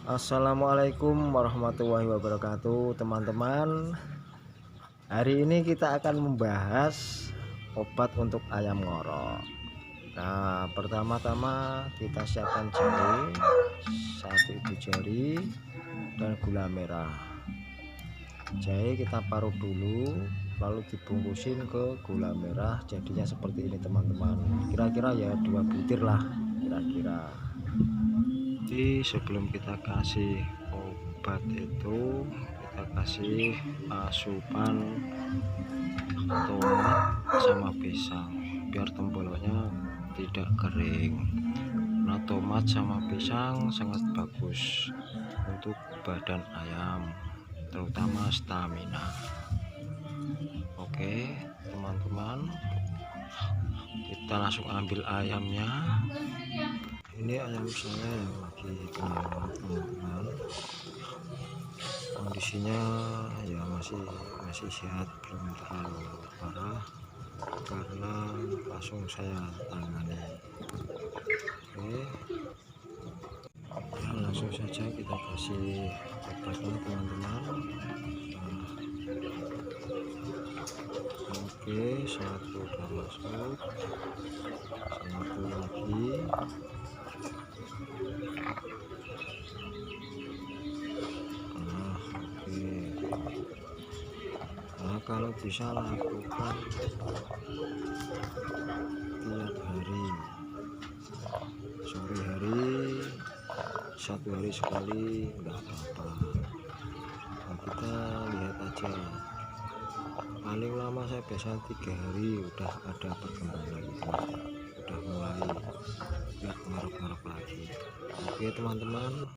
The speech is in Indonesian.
Assalamualaikum warahmatullahi wabarakatuh, teman-teman. Hari ini kita akan membahas obat untuk ayam ngorok. Nah, pertama-tama kita siapkan jahe, 1 ibu jari, dan gula merah. Jahe kita parut dulu, lalu dibungkusin ke gula merah, jadinya seperti ini teman-teman. Kira-kira ya 2 butir lah kira-kira. Jadi sebelum kita kasih obat itu, kita kasih asupan tomat sama pisang biar temboloknya tidak kering. Nah, tomat sama pisang sangat bagus untuk badan ayam, terutama stamina. Oke teman-teman, kita langsung ambil ayamnya. Ini ayam saya yang lagi kena, teman-teman. Kondisinya ya masih sehat, belum terlalu parah karena langsung saya tangani. Oke, ya, langsung saja kita kasih obatnya teman-teman. Oke, 1 udah masuk, 1 lagi. Nah, kalau bisa lakukan tiap hari, sore hari 1 hari sekali enggak apa-apa. Nah, kita lihat aja, paling lama saya biasa 3 hari udah ada perkembangan, udah mulai nggak ngarep-ngarep lagi. Oke teman-teman.